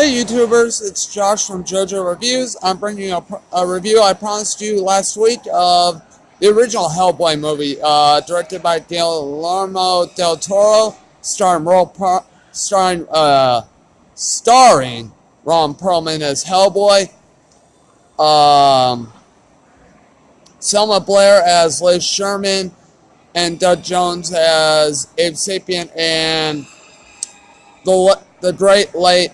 Hey YouTubers, it's Josh from JoJo Reviews. I'm bringing you a review I promised you last week of the original Hellboy movie, directed by Guillermo del Toro, starring Ron Perlman as Hellboy, Selma Blair as Liz Sherman, and Doug Jones as Abe Sapien, and the great late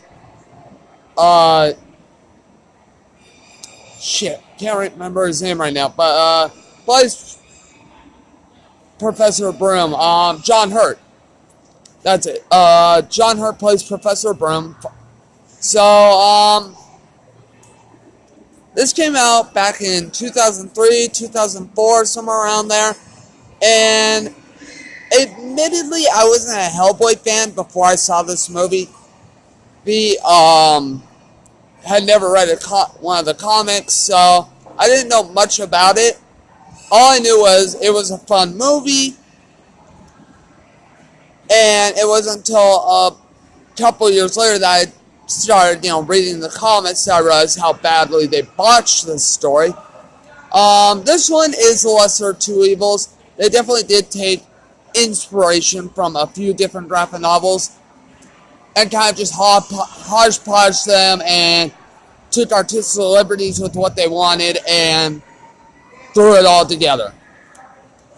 can't remember his name right now, but plays Professor Broom, John Hurt. That's it. John Hurt plays Professor Broom. So, this came out back in 2003, 2004, somewhere around there, and admittedly, I wasn't a Hellboy fan before I saw this movie. Had never read one of the comics, so I didn't know much about it. All I knew was it was a fun movie, and it wasn't until a couple years later that I started, reading the comics that I realized how badly they botched this story. This one is the lesser of two evils. They definitely did take inspiration from a few different graphic novels and kind of just hodgepodge them and took artistic liberties with what they wanted and threw it all together.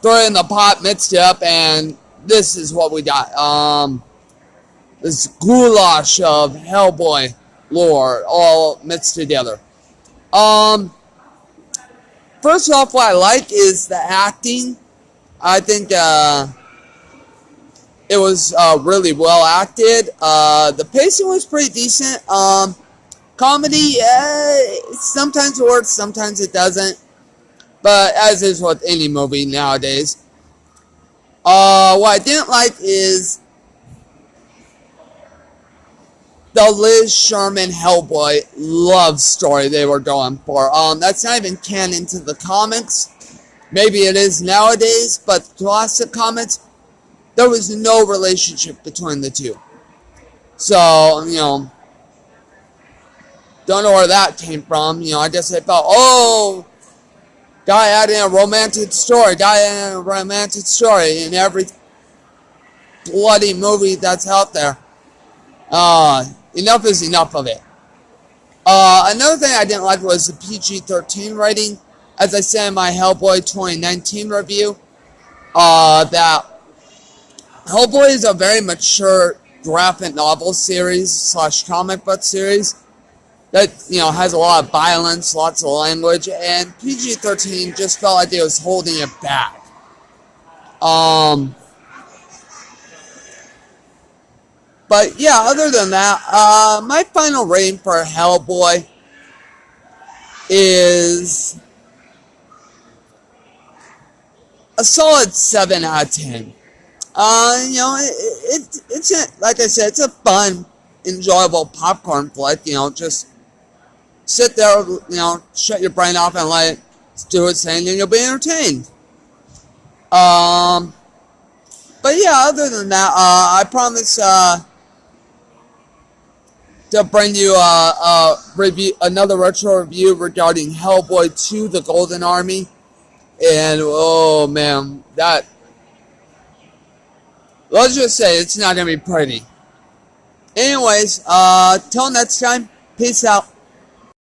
Threw it in the pot, mixed it up, and this is what we got. This goulash of Hellboy lore all mixed together. First off, what I like is the acting. I think it was really well acted. The pacing was pretty decent. Comedy, sometimes it works, sometimes it doesn't. But as is with any movie nowadays. What I didn't like is the Liz Sherman Hellboy love story they were going for. That's not even canon to the comics. Maybe it is nowadays, but classic comics, there was no relationship between the two. So, don't know where that came from. I guess they felt, guy adding a romantic story in every bloody movie that's out there. Enough is enough of it. Another thing I didn't like was the PG-13 rating. As I said in my Hellboy 2019 review, that Hellboy is a very mature graphic novel series / comic book series that, has a lot of violence, lots of language, and PG-13 just felt like it was holding it back. But yeah, other than that, my final rating for Hellboy is a solid 7 out of 10. It's like I said, it's a fun, enjoyable popcorn flick. Just sit there, shut your brain off and let it do its thing, and you'll be entertained. But yeah, other than that, I promise to bring you another retro review regarding Hellboy 2: The Golden Army. And oh man, let's just say it's not gonna be pretty. Anyways, till next time, peace out.